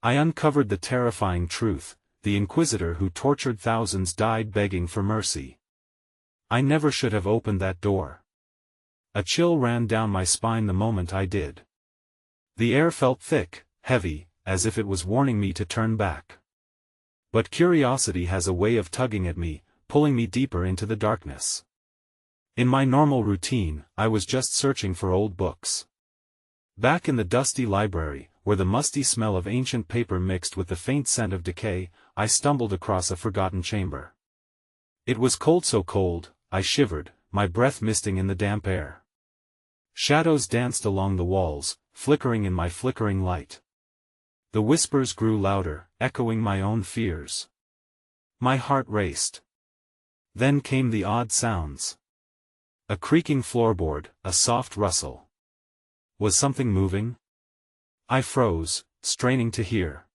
I uncovered the terrifying truth: the Inquisitor who tortured thousands died begging for mercy. I never should have opened that door. A chill ran down my spine the moment I did. The air felt thick, heavy, as if it was warning me to turn back. But curiosity has a way of tugging at me, pulling me deeper into the darkness. In my normal routine, I was just searching for old books. Back in the dusty library, where the musty smell of ancient paper mixed with the faint scent of decay, I stumbled across a forgotten chamber. It was cold, so cold, I shivered, my breath misting in the damp air. Shadows danced along the walls, flickering in my flickering light. The whispers grew louder, echoing my own fears. My heart raced. Then came the odd sounds. A creaking floorboard, a soft rustle. Was something moving? I froze, straining to hear.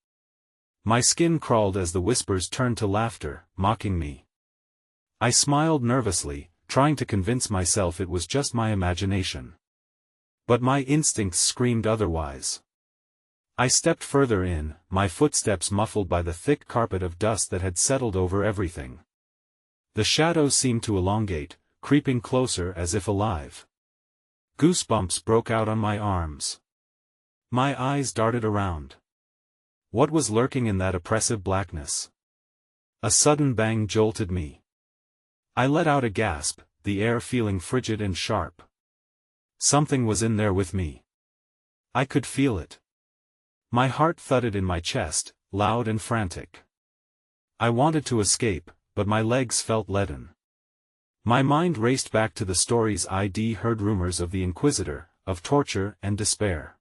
My skin crawled as the whispers turned to laughter, mocking me. I smiled nervously, trying to convince myself it was just my imagination. But my instincts screamed otherwise. I stepped further in, my footsteps muffled by the thick carpet of dust that had settled over everything. The shadows seemed to elongate, creeping closer as if alive. Goosebumps broke out on my arms. My eyes darted around. What was lurking in that oppressive blackness? A sudden bang jolted me. I let out a gasp, the air feeling frigid and sharp. Something was in there with me. I could feel it. My heart thudded in my chest, loud and frantic. I wanted to escape, but my legs felt leaden. My mind raced back to the stories I'd heard, rumors of the Inquisitor, of torture and despair.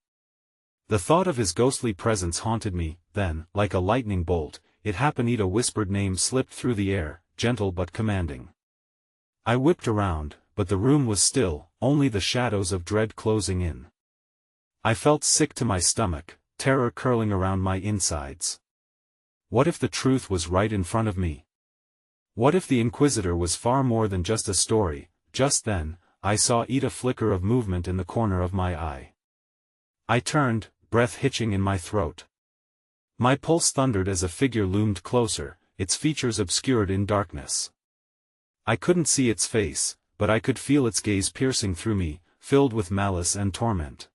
The thought of his ghostly presence haunted me. Then, like a lightning bolt, it happened. A whispered name slipped through the air, gentle but commanding. I whipped around, but the room was still, only the shadows of dread closing in. I felt sick to my stomach, terror curling around my insides. What if the truth was right in front of me? What if the Inquisitor was far more than just a story? Just then, I saw a flicker of movement in the corner of my eye. I turned, breath hitching in my throat. My pulse thundered as a figure loomed closer, its features obscured in darkness. I couldn't see its face, but I could feel its gaze piercing through me, filled with malice and torment.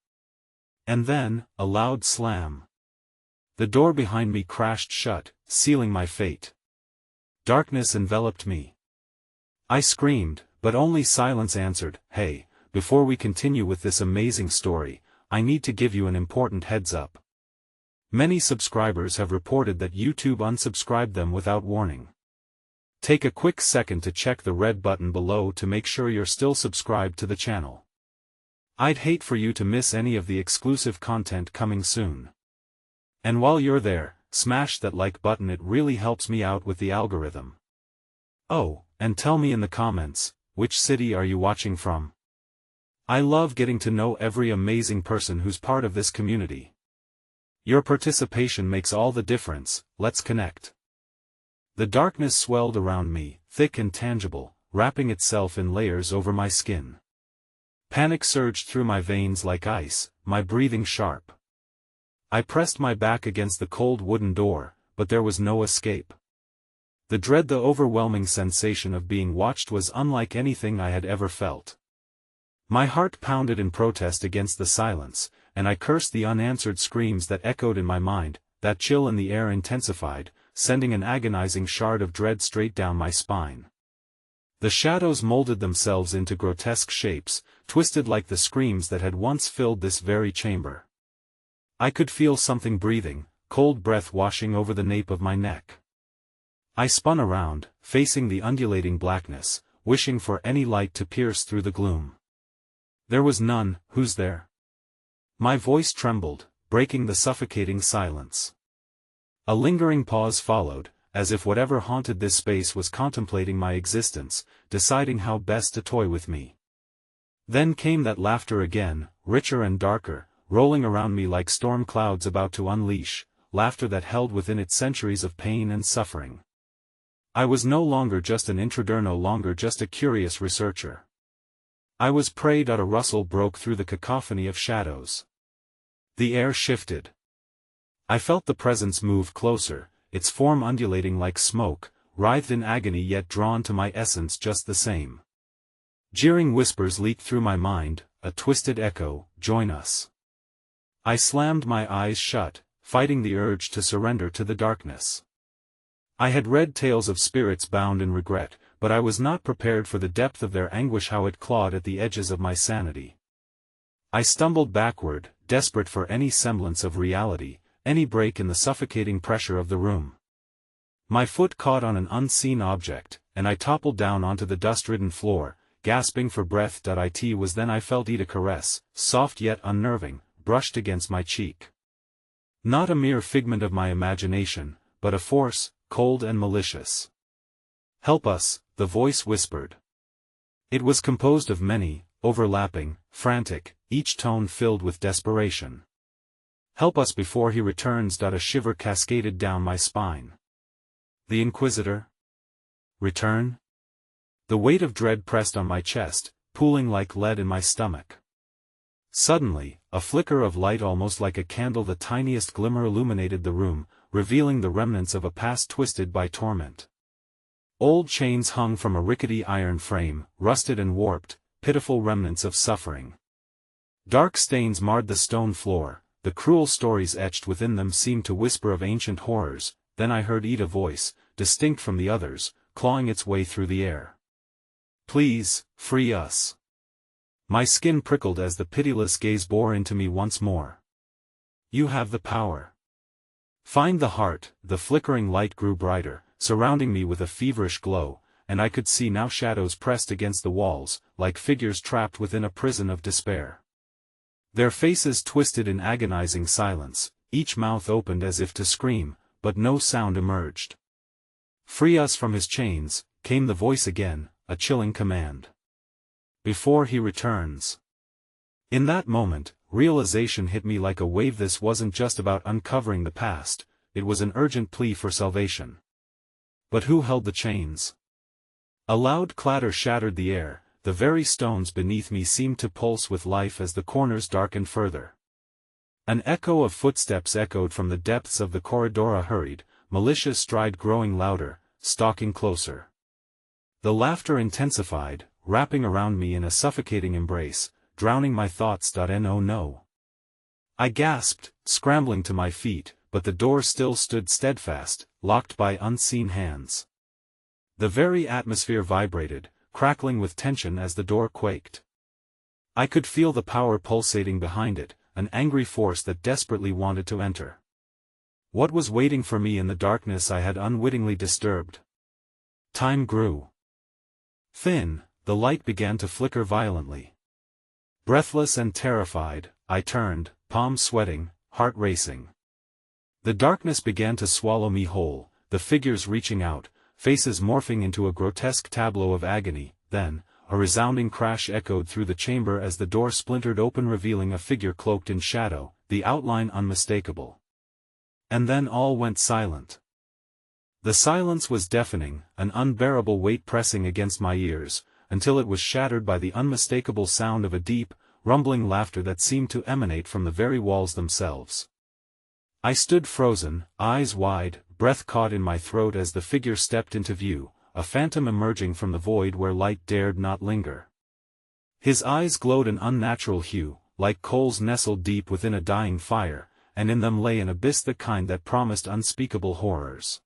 And then, a loud slam. The door behind me crashed shut, sealing my fate. Darkness enveloped me. I screamed, but only silence answered. Hey, before we continue with this amazing story, I need to give you an important heads up. Many subscribers have reported that YouTube unsubscribed them without warning. Take a quick second to check the red button below to make sure you're still subscribed to the channel. I'd hate for you to miss any of the exclusive content coming soon. And while you're there, smash that like button, it really helps me out with the algorithm. Oh, and tell me in the comments, which city are you watching from? I love getting to know every amazing person who's part of this community. Your participation makes all the difference. Let's connect. The darkness swelled around me, thick and tangible, wrapping itself in layers over my skin. Panic surged through my veins like ice, my breathing sharp. I pressed my back against the cold wooden door, but there was no escape. The dread, the overwhelming sensation of being watched, was unlike anything I had ever felt. My heart pounded in protest against the silence, and I cursed the unanswered screams that echoed in my mind. That chill in the air intensified, sending an agonizing shard of dread straight down my spine. The shadows molded themselves into grotesque shapes, twisted like the screams that had once filled this very chamber. I could feel something breathing, cold breath washing over the nape of my neck. I spun around, facing the undulating blackness, wishing for any light to pierce through the gloom. There was none. Who's there? My voice trembled, breaking the suffocating silence. A lingering pause followed, as if whatever haunted this space was contemplating my existence, deciding how best to toy with me. Then came that laughter again, richer and darker, rolling around me like storm clouds about to unleash, laughter that held within it centuries of pain and suffering. I was no longer just an intruder, no longer just a curious researcher. I was prey. A rustle broke through the cacophony of shadows. The air shifted. I felt the presence move closer, its form undulating like smoke, writhed in agony yet drawn to my essence just the same. Jeering whispers leaked through my mind, a twisted echo, "Join us." I slammed my eyes shut, fighting the urge to surrender to the darkness. I had read tales of spirits bound in regret, but I was not prepared for the depth of their anguish, how it clawed at the edges of my sanity. I stumbled backward, desperate for any semblance of reality, any break in the suffocating pressure of the room. My foot caught on an unseen object, and I toppled down onto the dust-ridden floor, gasping for breath. It was then I felt a caress, soft yet unnerving, brushed against my cheek. Not a mere figment of my imagination, but a force, cold and malicious. "Help us," the voice whispered. It was composed of many, overlapping, frantic, each tone filled with desperation. "Help us before he returns." A shiver cascaded down my spine. The Inquisitor? Return? The weight of dread pressed on my chest, pooling like lead in my stomach. Suddenly, a flicker of light, almost like a candle, the tiniest glimmer, illuminated the room, revealing the remnants of a past twisted by torment. Old chains hung from a rickety iron frame, rusted and warped, pitiful remnants of suffering. Dark stains marred the stone floor, the cruel stories etched within them seemed to whisper of ancient horrors. Then I heard a voice, distinct from the others, clawing its way through the air. "Please, free us." My skin prickled as the pitiless gaze bore into me once more. "You have the power. Find the heart." The flickering light grew brighter, surrounding me with a feverish glow, and I could see now shadows pressed against the walls, like figures trapped within a prison of despair. Their faces twisted in agonizing silence, each mouth opened as if to scream, but no sound emerged. "Free us from his chains," came the voice again, a chilling command. "Before he returns." In that moment, realization hit me like a wave. This wasn't just about uncovering the past, it was an urgent plea for salvation. But who held the chains? A loud clatter shattered the air, the very stones beneath me seemed to pulse with life as the corners darkened further. An echo of footsteps echoed from the depths of the corridor, a hurried, malicious stride growing louder, stalking closer. The laughter intensified, wrapping around me in a suffocating embrace, drowning my thoughts. Oh no. I gasped, scrambling to my feet, but the door still stood steadfast, locked by unseen hands. The very atmosphere vibrated, crackling with tension as the door quaked. I could feel the power pulsating behind it, an angry force that desperately wanted to enter. What was waiting for me in the darkness I had unwittingly disturbed? Time grew thin, the light began to flicker violently. Breathless and terrified, I turned, palms sweating, heart racing. The darkness began to swallow me whole, the figures reaching out, faces morphing into a grotesque tableau of agony. Then, a resounding crash echoed through the chamber as the door splintered open, revealing a figure cloaked in shadow, the outline unmistakable. And then all went silent. The silence was deafening, an unbearable weight pressing against my ears, until it was shattered by the unmistakable sound of a deep, rumbling laughter that seemed to emanate from the very walls themselves. I stood frozen, eyes wide, breath caught in my throat as the figure stepped into view, a phantom emerging from the void where light dared not linger. His eyes glowed an unnatural hue, like coals nestled deep within a dying fire, and in them lay an abyss, the kind that promised unspeakable horrors.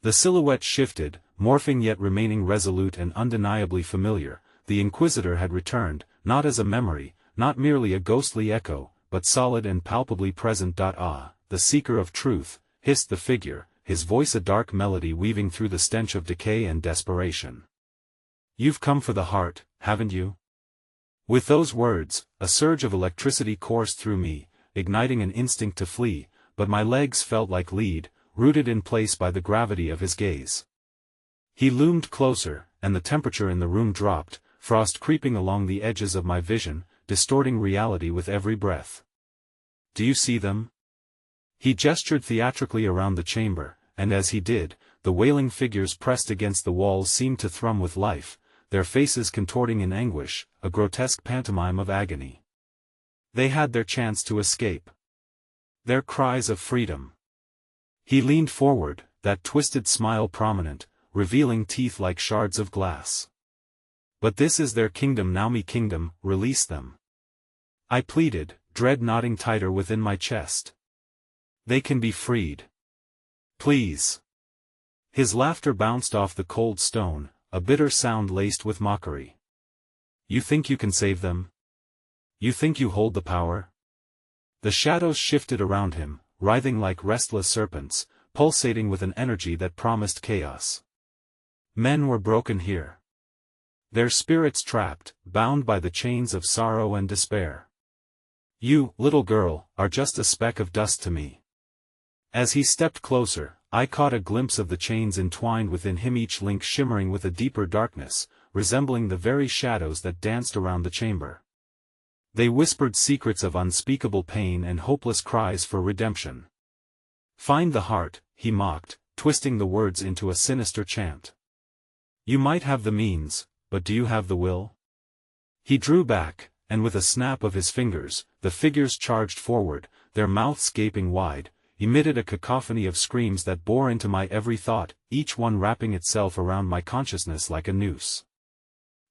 The silhouette shifted, morphing yet remaining resolute and undeniably familiar. The Inquisitor had returned, not as a memory, not merely a ghostly echo, but solid and palpably present. "Ah, the seeker of truth," hissed the figure, his voice a dark melody weaving through the stench of decay and desperation. "You've come for the heart, haven't you?" With those words, a surge of electricity coursed through me, igniting an instinct to flee, but my legs felt like lead, rooted in place by the gravity of his gaze. He loomed closer, and the temperature in the room dropped, frost creeping along the edges of my vision, distorting reality with every breath. "Do you see them?" He gestured theatrically around the chamber, and as he did, the wailing figures pressed against the walls seemed to thrum with life, their faces contorting in anguish, a grotesque pantomime of agony. They had their chance to escape. Their cries of freedom. He leaned forward, that twisted smile prominent, revealing teeth like shards of glass. But this is their kingdom now, me kingdom, release them. I pleaded, dread knotting tighter within my chest. They can be freed. Please. His laughter bounced off the cold stone, a bitter sound laced with mockery. You think you can save them? You think you hold the power? The shadows shifted around him, writhing like restless serpents, pulsating with an energy that promised chaos. Men were broken here. Their spirits trapped, bound by the chains of sorrow and despair. You, little girl, are just a speck of dust to me. As he stepped closer, I caught a glimpse of the chains entwined within him, each link shimmering with a deeper darkness, resembling the very shadows that danced around the chamber. They whispered secrets of unspeakable pain and hopeless cries for redemption. Find the heart, he mocked, twisting the words into a sinister chant. You might have the means, but do you have the will? He drew back, and with a snap of his fingers, the figures charged forward, their mouths gaping wide, emitted a cacophony of screams that bore into my every thought, each one wrapping itself around my consciousness like a noose.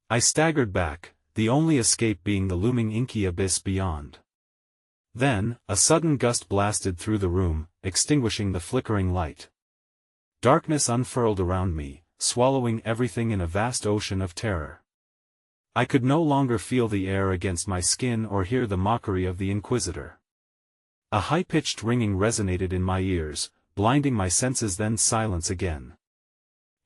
I staggered back, the only escape being the looming inky abyss beyond. Then, a sudden gust blasted through the room, extinguishing the flickering light. Darkness unfurled around me, swallowing everything in a vast ocean of terror. I could no longer feel the air against my skin or hear the mockery of the Inquisitor. A high-pitched ringing resonated in my ears, blinding my senses, then silence again.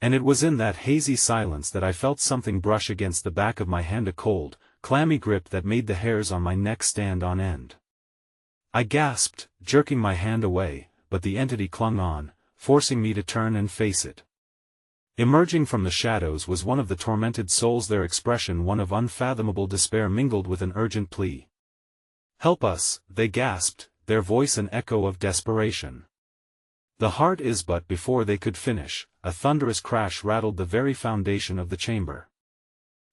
And it was in that hazy silence that I felt something brush against the back of my hand, a cold, clammy grip that made the hairs on my neck stand on end. I gasped, jerking my hand away, but the entity clung on, forcing me to turn and face it. Emerging from the shadows was one of the tormented souls, their expression one of unfathomable despair mingled with an urgent plea. Help us, they gasped, their voice an echo of desperation. The heart is but before they could finish, a thunderous crash rattled the very foundation of the chamber.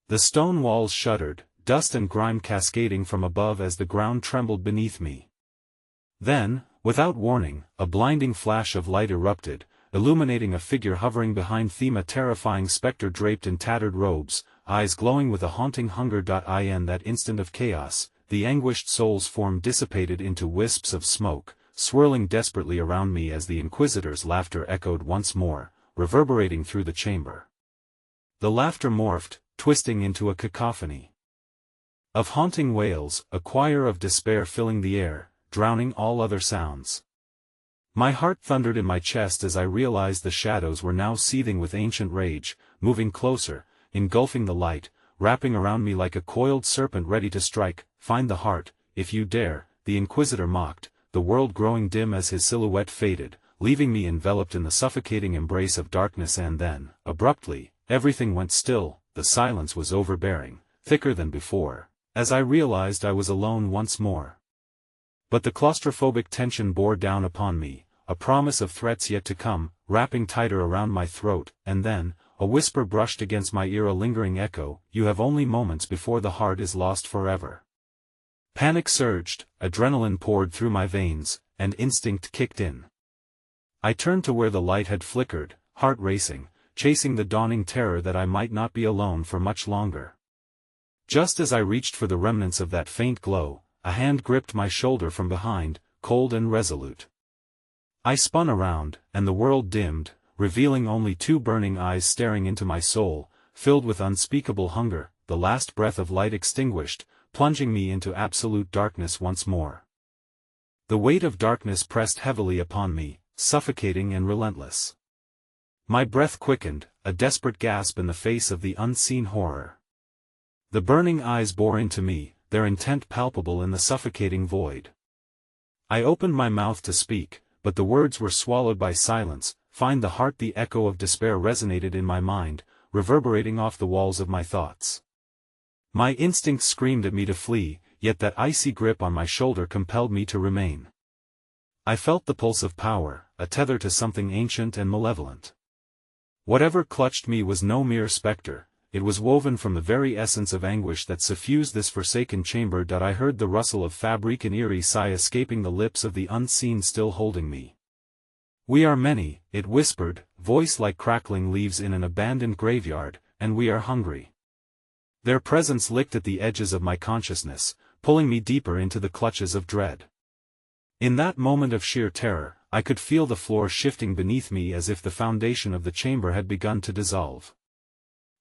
The stone walls shuddered, dust and grime cascading from above as the ground trembled beneath me. Then, without warning, a blinding flash of light erupted, illuminating a figure hovering behind them, a terrifying specter draped in tattered robes, eyes glowing with a haunting hunger. In that instant of chaos, the anguished soul's form dissipated into wisps of smoke, swirling desperately around me as the Inquisitor's laughter echoed once more, reverberating through the chamber. The laughter morphed, twisting into a cacophony of haunting wails, a choir of despair filling the air, drowning all other sounds. My heart thundered in my chest as I realized the shadows were now seething with ancient rage, moving closer, engulfing the light, wrapping around me like a coiled serpent ready to strike. Find the heart, if you dare, the Inquisitor mocked, the world growing dim as his silhouette faded, leaving me enveloped in the suffocating embrace of darkness. And then, abruptly, everything went still. The silence was overbearing, thicker than before, as I realized I was alone once more. But the claustrophobic tension bore down upon me, a promise of threats yet to come, wrapping tighter around my throat, and then, a whisper brushed against my ear, a lingering echo, you have only moments before the heart is lost forever. Panic surged, adrenaline poured through my veins, and instinct kicked in. I turned to where the light had flickered, heart racing, chasing the dawning terror that I might not be alone for much longer. Just as I reached for the remnants of that faint glow, a hand gripped my shoulder from behind, cold and resolute. I spun around, and the world dimmed, revealing only two burning eyes staring into my soul, filled with unspeakable hunger, the last breath of light extinguished, plunging me into absolute darkness once more. The weight of darkness pressed heavily upon me, suffocating and relentless. My breath quickened, a desperate gasp in the face of the unseen horror. The burning eyes bore into me, their intent palpable in the suffocating void. I opened my mouth to speak, but the words were swallowed by silence. Find the heart, the echo of despair resonated in my mind, reverberating off the walls of my thoughts. My instincts screamed at me to flee, yet that icy grip on my shoulder compelled me to remain. I felt the pulse of power, a tether to something ancient and malevolent. Whatever clutched me was no mere specter, it was woven from the very essence of anguish that suffused this forsaken chamber. I heard the rustle of fabric, an eerie sigh escaping the lips of the unseen still holding me. "We are many," it whispered, voice like crackling leaves in an abandoned graveyard, "and we are hungry." Their presence licked at the edges of my consciousness, pulling me deeper into the clutches of dread. In that moment of sheer terror, I could feel the floor shifting beneath me as if the foundation of the chamber had begun to dissolve.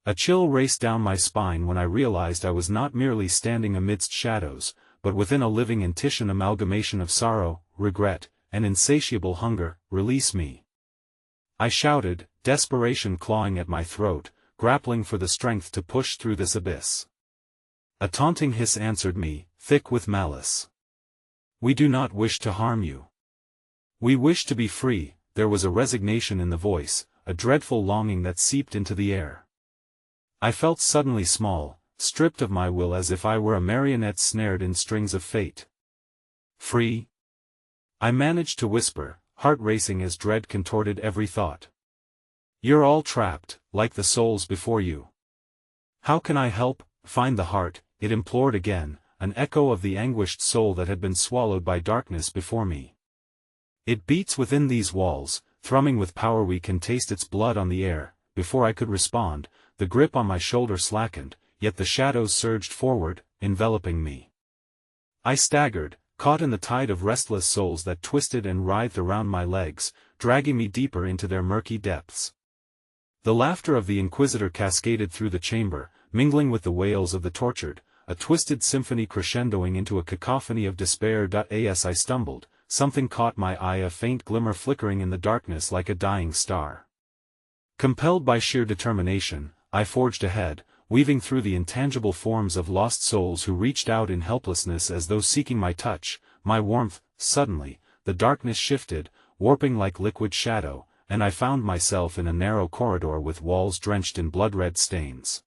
A chill raced down my spine when I realized I was not merely standing amidst shadows, but within a living and titian amalgamation of sorrow, regret, and insatiable hunger. "Release me!" I shouted, desperation clawing at my throat, grappling for the strength to push through this abyss. A taunting hiss answered me, thick with malice. "We do not wish to harm you. We wish to be free." There was a resignation in the voice, a dreadful longing that seeped into the air. I felt suddenly small, stripped of my will as if I were a marionette snared in strings of fate. "Free?" I managed to whisper, heart racing as dread contorted every thought. "You're all trapped, like the souls before you." "How can I help, find the heart?" it implored again, an echo of the anguished soul that had been swallowed by darkness before me. "It beats within these walls, thrumming with power, we can taste its blood on the air." Before I could respond, the grip on my shoulder slackened, yet the shadows surged forward, enveloping me. I staggered, caught in the tide of restless souls that twisted and writhed around my legs, dragging me deeper into their murky depths. The laughter of the Inquisitor cascaded through the chamber, mingling with the wails of the tortured, a twisted symphony crescendoing into a cacophony of despair. As I stumbled, something caught my eye, a faint glimmer flickering in the darkness like a dying star. Compelled by sheer determination, I forged ahead, weaving through the intangible forms of lost souls who reached out in helplessness as though seeking my touch, my warmth. Suddenly, the darkness shifted, warping like liquid shadow, and I found myself in a narrow corridor with walls drenched in blood-red stains.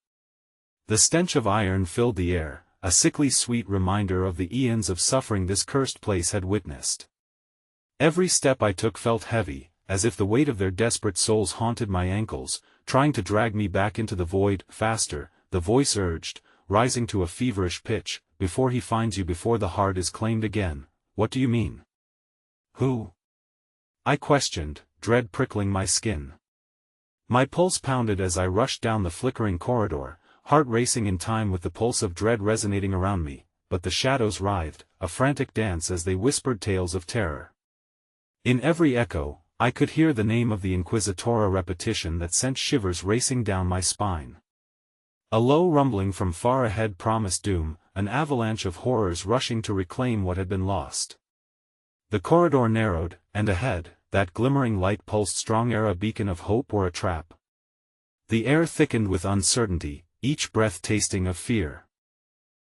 The stench of iron filled the air, a sickly sweet reminder of the eons of suffering this cursed place had witnessed. Every step I took felt heavy, as if the weight of their desperate souls haunted my ankles, trying to drag me back into the void. "Faster," the voice urged, rising to a feverish pitch, "before he finds you, before the heart is claimed again." "What do you mean?" "Who?" I questioned, dread prickling my skin. My pulse pounded as I rushed down the flickering corridor, heart racing in time with the pulse of dread resonating around me, but the shadows writhed, a frantic dance as they whispered tales of terror. In every echo, I could hear the name of the Inquisitor, a repetition that sent shivers racing down my spine. A low rumbling from far ahead promised doom, an avalanche of horrors rushing to reclaim what had been lost. The corridor narrowed, and ahead, that glimmering light pulsed strong, a beacon of hope or a trap. The air thickened with uncertainty, each breath tasting of fear.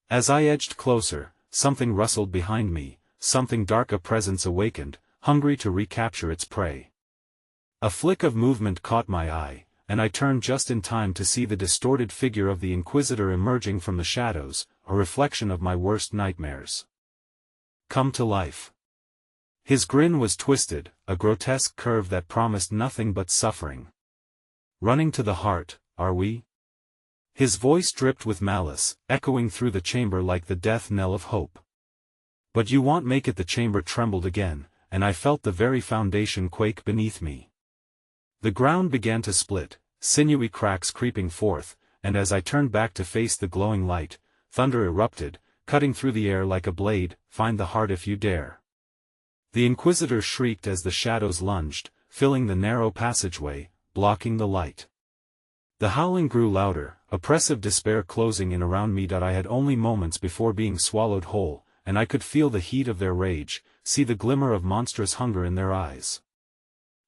As I edged closer, something rustled behind me, something dark, a presence awakened, hungry to recapture its prey. A flick of movement caught my eye, and I turned just in time to see the distorted figure of the Inquisitor emerging from the shadows, a reflection of my worst nightmares. Come to life. His grin was twisted, a grotesque curve that promised nothing but suffering. "Running to the heart, are we?" His voice dripped with malice, echoing through the chamber like the death knell of hope. "But you won't make it." The chamber trembled again, and I felt the very foundation quake beneath me. The ground began to split, sinewy cracks creeping forth, and as I turned back to face the glowing light, thunder erupted, cutting through the air like a blade. "Find the heart if you dare." The Inquisitor shrieked as the shadows lunged, filling the narrow passageway, blocking the light. The howling grew louder, oppressive despair closing in around me. I had only moments before being swallowed whole, and I could feel the heat of their rage, see the glimmer of monstrous hunger in their eyes.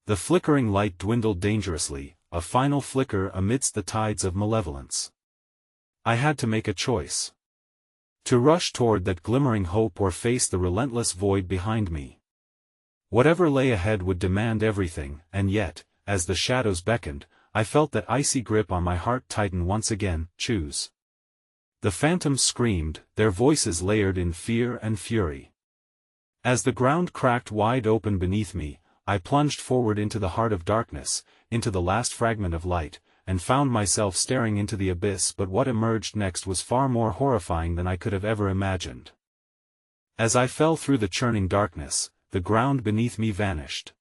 The flickering light dwindled dangerously, a final flicker amidst the tides of malevolence. I had to make a choice. To rush toward that glimmering hope or face the relentless void behind me. Whatever lay ahead would demand everything, and yet, as the shadows beckoned, I felt that icy grip on my heart tighten once again. Choose. The phantoms screamed, their voices layered in fear and fury. As the ground cracked wide open beneath me, I plunged forward into the heart of darkness, into the last fragment of light, and found myself staring into the abyss, but what emerged next was far more horrifying than I could have ever imagined. As I fell through the churning darkness, the ground beneath me vanished.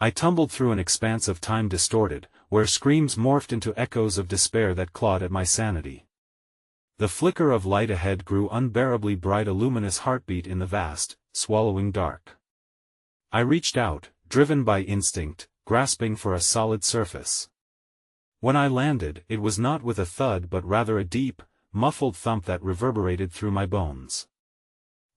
I tumbled through an expanse of time distorted, where screams morphed into echoes of despair that clawed at my sanity. The flicker of light ahead grew unbearably bright, a luminous heartbeat in the vast, swallowing dark. I reached out, driven by instinct, grasping for a solid surface. When I landed, it was not with a thud but rather a deep, muffled thump that reverberated through my bones.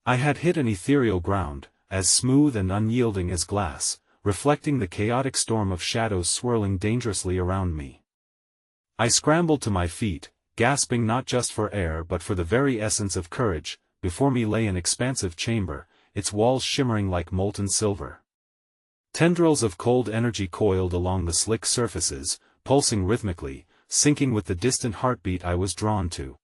I had hit an ethereal ground, as smooth and unyielding as glass, reflecting the chaotic storm of shadows swirling dangerously around me. I scrambled to my feet, gasping not just for air but for the very essence of courage. Before me lay an expansive chamber, its walls shimmering like molten silver. Tendrils of cold energy coiled along the slick surfaces, pulsing rhythmically, syncing with the distant heartbeat I was drawn to.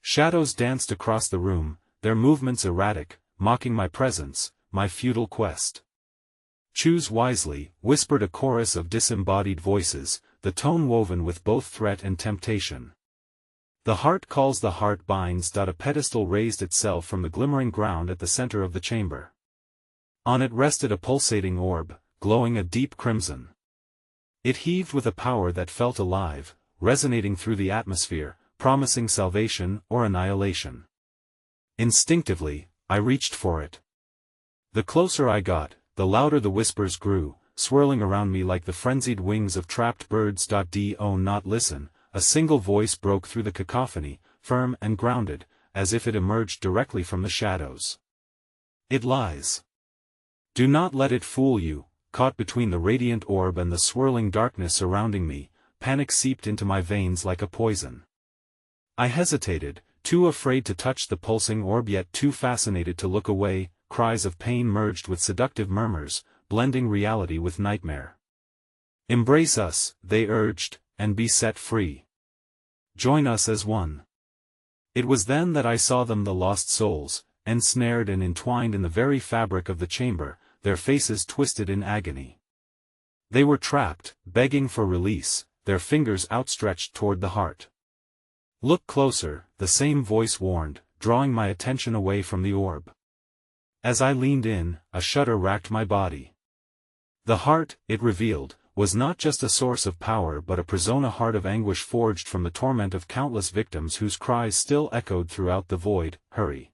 Shadows danced across the room, their movements erratic, mocking my presence, my futile quest. "Choose wisely," whispered a chorus of disembodied voices, the tone woven with both threat and temptation. "The heart calls, the heart binds." A pedestal raised itself from the glimmering ground at the center of the chamber. On it rested a pulsating orb, glowing a deep crimson. It heaved with a power that felt alive, resonating through the atmosphere, promising salvation or annihilation. Instinctively, I reached for it. The closer I got, the louder the whispers grew, swirling around me like the frenzied wings of trapped birds. "Do not listen," a single voice broke through the cacophony, firm and grounded, as if it emerged directly from the shadows. "It lies. Do not let it fool you." Caught between the radiant orb and the swirling darkness surrounding me, panic seeped into my veins like a poison. I hesitated, too afraid to touch the pulsing orb yet too fascinated to look away. Cries of pain merged with seductive murmurs, blending reality with nightmare. "Embrace us," they urged, "and be set free. Join us as one." It was then that I saw them, the lost souls, ensnared and entwined in the very fabric of the chamber, their faces twisted in agony. They were trapped, begging for release, their fingers outstretched toward the heart. "Look closer," the same voice warned, drawing my attention away from the orb. As I leaned in, a shudder racked my body. The heart, it revealed, was not just a source of power but a prison, a heart of anguish forged from the torment of countless victims whose cries still echoed throughout the void. "Hurry."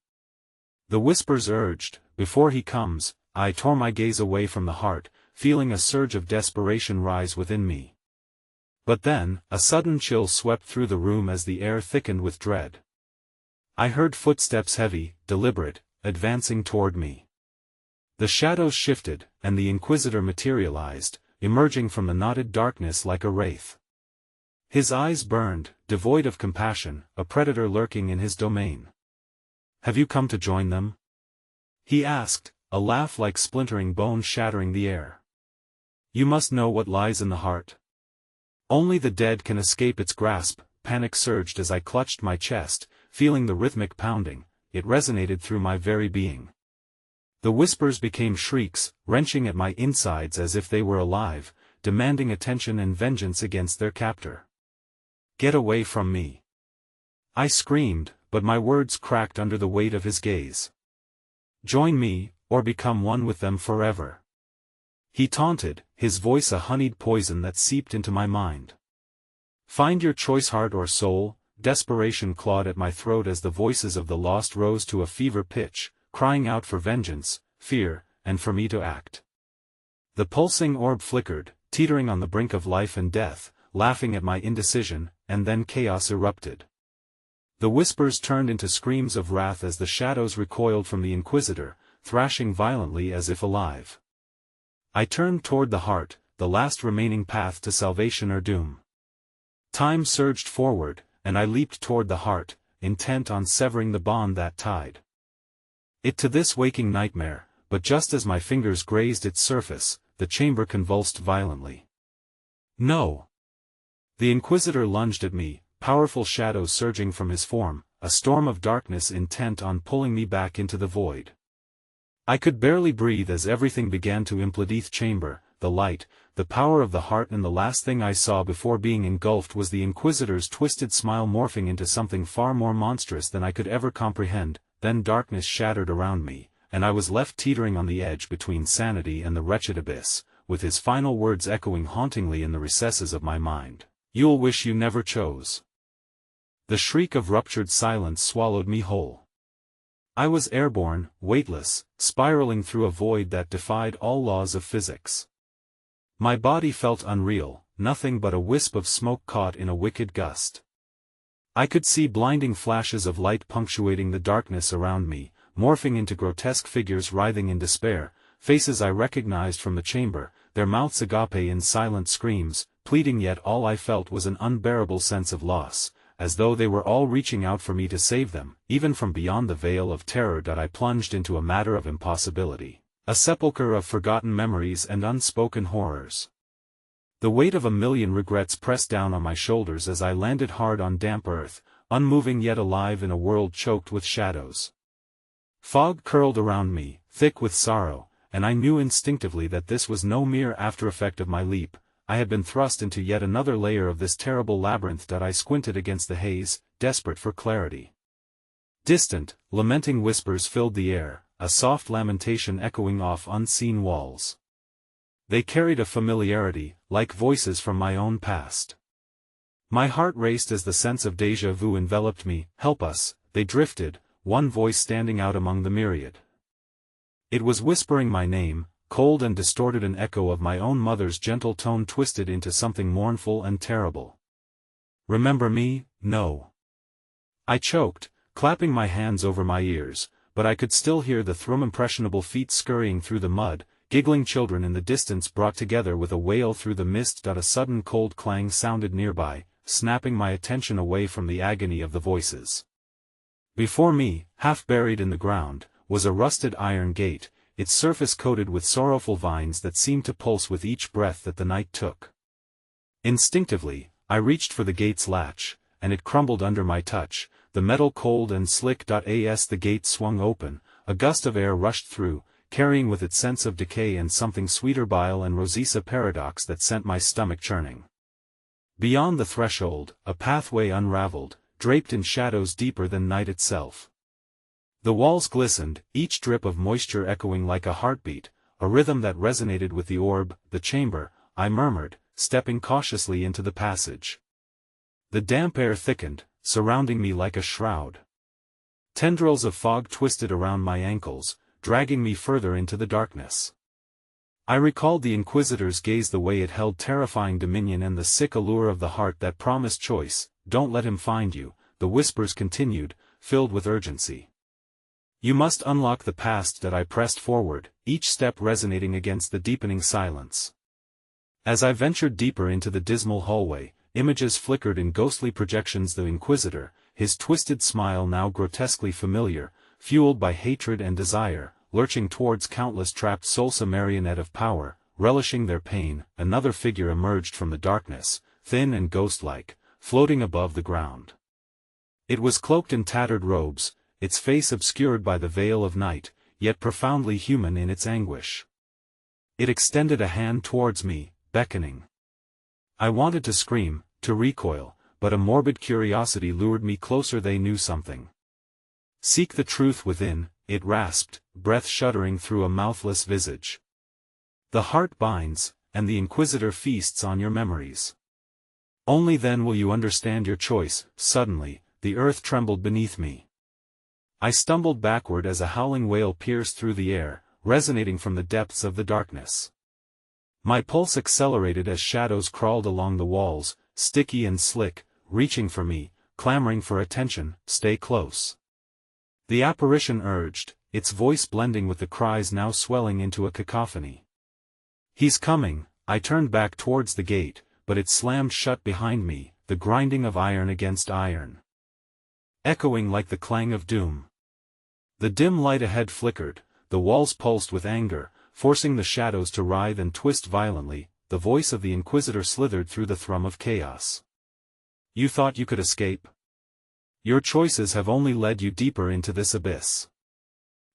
The whispers urged, "Before he comes." I tore my gaze away from the heart, feeling a surge of desperation rise within me. But then, a sudden chill swept through the room as the air thickened with dread. I heard footsteps, heavy, deliberate, advancing toward me. The shadows shifted, and the Inquisitor materialized, emerging from the knotted darkness like a wraith. His eyes burned, devoid of compassion, a predator lurking in his domain. "Have you come to join them?" he asked, a laugh like splintering bone shattering the air. "You must know what lies in the heart. Only the dead can escape its grasp." Panic surged as I clutched my chest, feeling the rhythmic pounding. It resonated through my very being. The whispers became shrieks, wrenching at my insides as if they were alive, demanding attention and vengeance against their captor. "Get away from me!" I screamed, but my words cracked under the weight of his gaze. "Join me, or become one with them forever," he taunted, his voice a honeyed poison that seeped into my mind. "Find your choice, heart or soul." Desperation clawed at my throat as the voices of the lost rose to a fever pitch, crying out for vengeance, fear, and for me to act. The pulsing orb flickered, teetering on the brink of life and death, laughing at my indecision, and then chaos erupted. The whispers turned into screams of wrath as the shadows recoiled from the Inquisitor, thrashing violently as if alive. I turned toward the heart, the last remaining path to salvation or doom. Time surged forward, and I leaped toward the heart, intent on severing the bond that tied it to this waking nightmare, but just as my fingers grazed its surface, the chamber convulsed violently. "No!" The Inquisitor lunged at me, powerful shadows surging from his form, a storm of darkness intent on pulling me back into the void. I could barely breathe as everything began to implode. The chamber, the light, the power of the heart, and the last thing I saw before being engulfed was the Inquisitor's twisted smile morphing into something far more monstrous than I could ever comprehend. Then darkness shattered around me, and I was left teetering on the edge between sanity and the wretched abyss, with his final words echoing hauntingly in the recesses of my mind. "You'll wish you never chose." The shriek of ruptured silence swallowed me whole. I was airborne, weightless, spiraling through a void that defied all laws of physics. My body felt unreal, nothing but a wisp of smoke caught in a wicked gust. I could see blinding flashes of light punctuating the darkness around me, morphing into grotesque figures writhing in despair, faces I recognized from the chamber, their mouths agape in silent screams, pleading, yet all I felt was an unbearable sense of loss, as though they were all reaching out for me to save them. Even from beyond the veil of terror that I plunged into a matter of impossibility, a sepulchre of forgotten memories and unspoken horrors. The weight of a million regrets pressed down on my shoulders as I landed hard on damp earth, unmoving yet alive in a world choked with shadows. Fog curled around me, thick with sorrow, and I knew instinctively that this was no mere after-effect of my leap. I had been thrust into yet another layer of this terrible labyrinth. That I squinted against the haze, desperate for clarity. Distant, lamenting whispers filled the air, a soft lamentation echoing off unseen walls. They carried a familiarity, like voices from my own past. My heart raced as the sense of déjà vu enveloped me. "Help us," they drifted, one voice standing out among the myriad. It was whispering my name, cold and distorted, an echo of my own mother's gentle tone twisted into something mournful and terrible. "Remember me?" "No." I choked, clapping my hands over my ears, but I could still hear the thrum. Impressionable feet scurrying through the mud, giggling children in the distance brought together with a wail through the mist. A sudden cold clang sounded nearby, snapping my attention away from the agony of the voices. Before me, half buried in the ground, was a rusted iron gate, its surface coated with sorrowful vines that seemed to pulse with each breath that the night took. Instinctively, I reached for the gate's latch, and it crumbled under my touch, the metal cold and slick. As the gate swung open, a gust of air rushed through, carrying with it sense of decay and something sweeter, bile and rosacea paradox that sent my stomach churning. Beyond the threshold, a pathway unraveled, draped in shadows deeper than night itself. The walls glistened, each drip of moisture echoing like a heartbeat, a rhythm that resonated with the orb. "The chamber," I murmured, stepping cautiously into the passage. The damp air thickened, surrounding me like a shroud. Tendrils of fog twisted around my ankles, dragging me further into the darkness. I recalled the Inquisitor's gaze, the way it held terrifying dominion, and the sick allure of the heart that promised choice. "Don't let him find you," the whispers continued, filled with urgency. "You must unlock the past." That I pressed forward, each step resonating against the deepening silence. As I ventured deeper into the dismal hallway, images flickered in ghostly projections. The Inquisitor, his twisted smile now grotesquely familiar, fueled by hatred and desire, lurching towards countless trapped souls, a marionette of power, relishing their pain. Another figure emerged from the darkness, thin and ghost-like, floating above the ground. It was cloaked in tattered robes, its face obscured by the veil of night, yet profoundly human in its anguish. It extended a hand towards me, beckoning. I wanted to scream, to recoil, but a morbid curiosity lured me closer. "They knew something. Seek the truth within," it rasped, breath shuddering through a mouthless visage. "The heart binds, and the Inquisitor feasts on your memories. Only then will you understand your choice." Suddenly, the earth trembled beneath me. I stumbled backward as a howling wail pierced through the air, resonating from the depths of the darkness. My pulse accelerated as shadows crawled along the walls, sticky and slick, reaching for me, clamoring for attention. "Stay close." The apparition urged, its voice blending with the cries now swelling into a cacophony. "He's coming." I turned back towards the gate, but it slammed shut behind me, the grinding of iron against iron, echoing like the clang of doom. The dim light ahead flickered, the walls pulsed with anger, forcing the shadows to writhe and twist violently. The voice of the Inquisitor slithered through the thrum of chaos. "You thought you could escape? Your choices have only led you deeper into this abyss.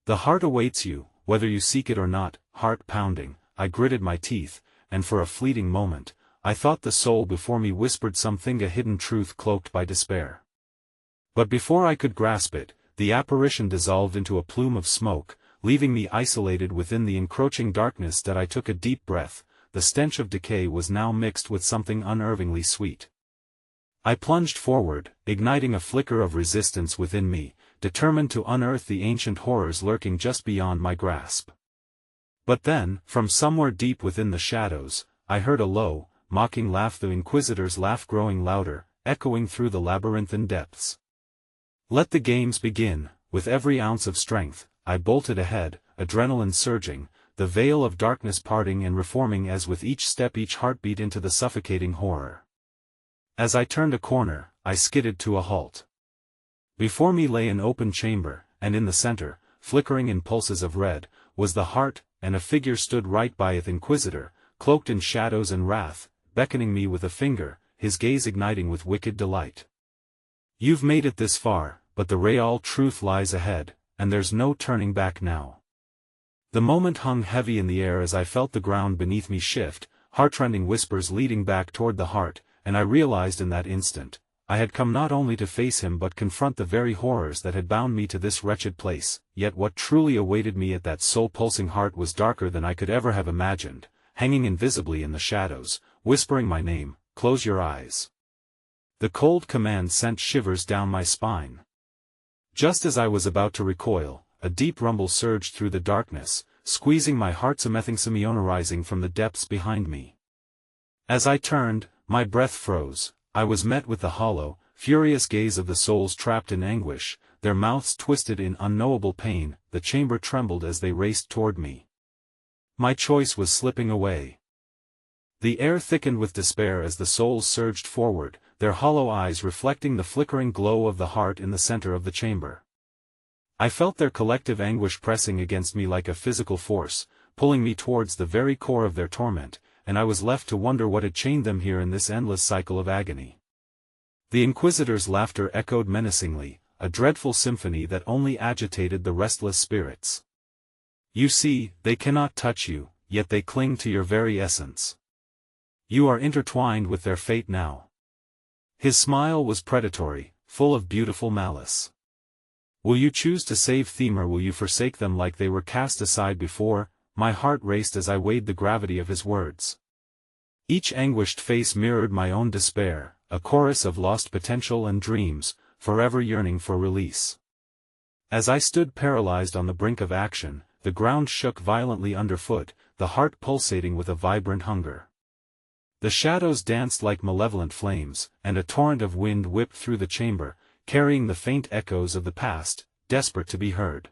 The heart awaits you, whether you seek it or not." Heart pounding, I gritted my teeth, and for a fleeting moment, I thought the soul before me whispered something, a hidden truth cloaked by despair. But before I could grasp it, the apparition dissolved into a plume of smoke, leaving me isolated within the encroaching darkness. That I took a deep breath. The stench of decay was now mixed with something unnervingly sweet. I plunged forward, igniting a flicker of resistance within me, determined to unearth the ancient horrors lurking just beyond my grasp. But then, from somewhere deep within the shadows, I heard a low, mocking laugh, the Inquisitor's laugh growing louder, echoing through the labyrinthine depths. Let the games begin. With every ounce of strength, I bolted ahead, adrenaline surging, the veil of darkness parting and reforming as with each step, each heartbeat into the suffocating horror. As I turned a corner, I skidded to a halt. Before me lay an open chamber, and in the center, flickering in pulses of red, was the heart, and a figure stood right by it, Inquisitor, cloaked in shadows and wrath, beckoning me with a finger, his gaze igniting with wicked delight. You've made it this far, but the real truth lies ahead, and there's no turning back now. The moment hung heavy in the air as I felt the ground beneath me shift, heartrending whispers leading back toward the heart, and I realized in that instant, I had come not only to face him but confront the very horrors that had bound me to this wretched place. Yet what truly awaited me at that soul-pulsing heart was darker than I could ever have imagined, hanging invisibly in the shadows, whispering my name, "Close your eyes." The cold command sent shivers down my spine. Just as I was about to recoil, a deep rumble surged through the darkness, squeezing my heart, rising from the depths behind me. As I turned, my breath froze. I was met with the hollow, furious gaze of the souls trapped in anguish, their mouths twisted in unknowable pain. The chamber trembled as they raced toward me. My choice was slipping away. The air thickened with despair as the souls surged forward, their hollow eyes reflecting the flickering glow of the heart in the center of the chamber. I felt their collective anguish pressing against me like a physical force, pulling me towards the very core of their torment, and I was left to wonder what had chained them here in this endless cycle of agony. The Inquisitor's laughter echoed menacingly, a dreadful symphony that only agitated the restless spirits. You see, they cannot touch you, yet they cling to your very essence. You are intertwined with their fate now. His smile was predatory, full of beautiful malice. Will you choose to save them, or will you forsake them like they were cast aside before? My heart raced as I weighed the gravity of his words. Each anguished face mirrored my own despair, a chorus of lost potential and dreams, forever yearning for release. As I stood paralyzed on the brink of action, the ground shook violently underfoot, the heart pulsating with a vibrant hunger. The shadows danced like malevolent flames, and a torrent of wind whipped through the chamber, carrying the faint echoes of the past, desperate to be heard.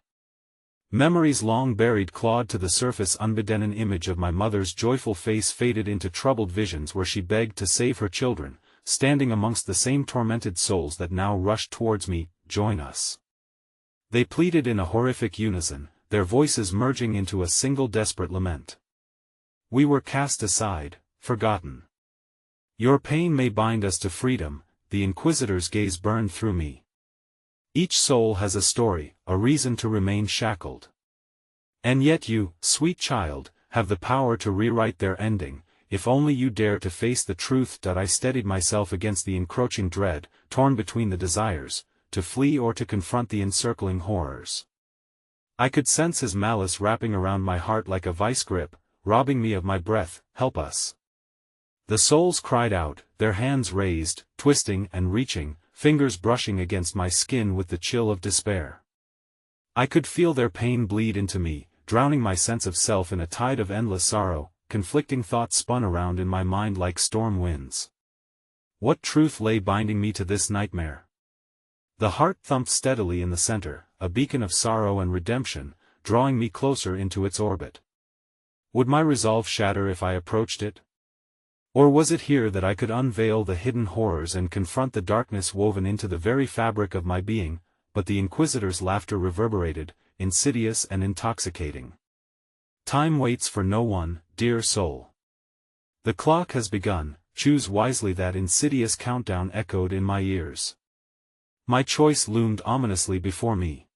Memories long buried clawed to the surface. Unbidden, an image of my mother's joyful face faded into troubled visions where she begged to save her children, standing amongst the same tormented souls that now rushed towards me. Join us. They pleaded in a horrific unison, their voices merging into a single desperate lament. We were cast aside, forgotten. Your pain may bind us to freedom. The Inquisitor's gaze burned through me. Each soul has a story, a reason to remain shackled. And yet you, sweet child, have the power to rewrite their ending, if only you dare to face the truth. I steadied myself against the encroaching dread, torn between the desires, to flee or to confront the encircling horrors. I could sense his malice wrapping around my heart like a vice grip, robbing me of my breath. Help us. The souls cried out, their hands raised, twisting and reaching, fingers brushing against my skin with the chill of despair. I could feel their pain bleed into me, drowning my sense of self in a tide of endless sorrow. Conflicting thoughts spun around in my mind like storm winds. What truth lay binding me to this nightmare? The heart thumped steadily in the center, a beacon of sorrow and redemption, drawing me closer into its orbit. Would my resolve shatter if I approached it? Or was it here that I could unveil the hidden horrors and confront the darkness woven into the very fabric of my being? But the Inquisitor's laughter reverberated, insidious and intoxicating. Time waits for no one, dear soul. The clock has begun, choose wisely. That insidious countdown echoed in my ears. My choice loomed ominously before me.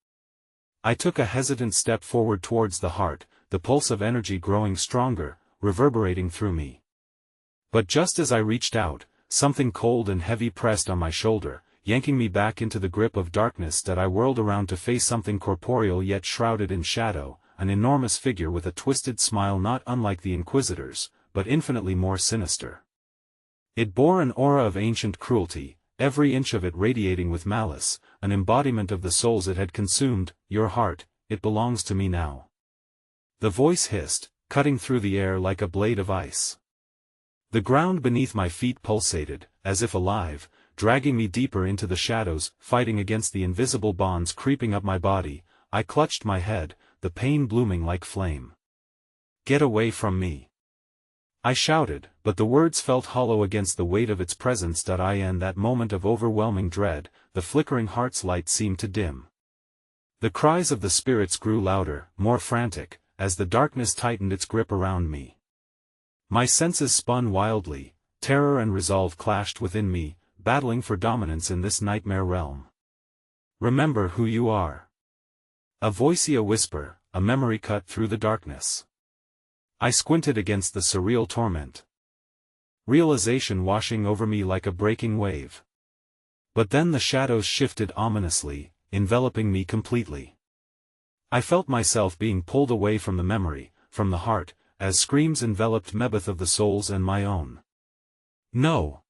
I took a hesitant step forward towards the heart, the pulse of energy growing stronger, reverberating through me. But just as I reached out, something cold and heavy pressed on my shoulder, yanking me back into the grip of darkness that I whirled around to face something corporeal yet shrouded in shadow, an enormous figure with a twisted smile not unlike the Inquisitor's, but infinitely more sinister. It bore an aura of ancient cruelty, every inch of it radiating with malice, an embodiment of the souls it had consumed. Your heart, it belongs to me now. The voice hissed, cutting through the air like a blade of ice. The ground beneath my feet pulsated, as if alive, dragging me deeper into the shadows, fighting against the invisible bonds creeping up my body. I clutched my head, the pain blooming like flame. "Get away from me!" I shouted, but the words felt hollow against the weight of its presence. In that moment of overwhelming dread, the flickering heart's light seemed to dim. The cries of the spirits grew louder, more frantic, as the darkness tightened its grip around me. My senses spun wildly, terror and resolve clashed within me, battling for dominance in this nightmare realm. "Remember who you are." A whisper, a memory cut through the darkness. I squinted against the surreal torment. Realization washing over me like a breaking wave. But then the shadows shifted ominously, enveloping me completely. I felt myself being pulled away from the memory, from the heart, as screams enveloped both of the souls and my own. "No!"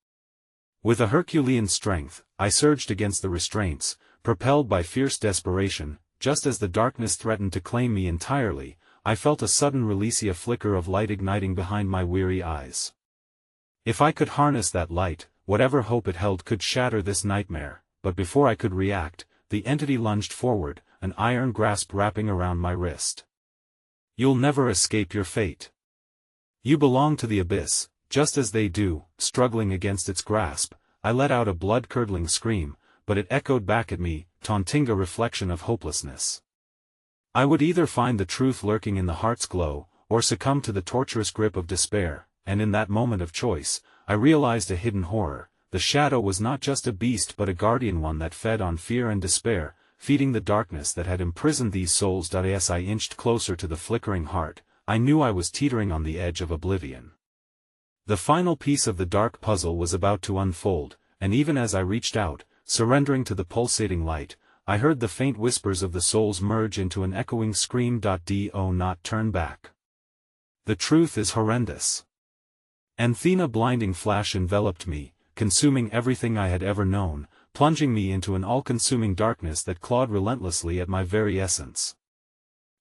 With a Herculean strength, I surged against the restraints, propelled by fierce desperation. Just as the darkness threatened to claim me entirely, I felt a sudden release, a flicker of light igniting behind my weary eyes. If I could harness that light, whatever hope it held could shatter this nightmare. But before I could react, the entity lunged forward, an iron grasp wrapping around my wrist. "You'll never escape your fate. You belong to the abyss, just as they do." Struggling against its grasp, I let out a blood-curdling scream, but it echoed back at me, taunting, a reflection of hopelessness. I would either find the truth lurking in the heart's glow, or succumb to the torturous grip of despair, and in that moment of choice, I realized a hidden horror. The shadow was not just a beast but a guardian, one that fed on fear and despair, feeding the darkness that had imprisoned these souls. As I inched closer to the flickering heart, I knew I was teetering on the edge of oblivion. The final piece of the dark puzzle was about to unfold, and even as I reached out, surrendering to the pulsating light, I heard the faint whispers of the souls merge into an echoing scream. Do not turn back. The truth is horrendous. A blinding flash enveloped me, consuming everything I had ever known, plunging me into an all-consuming darkness that clawed relentlessly at my very essence.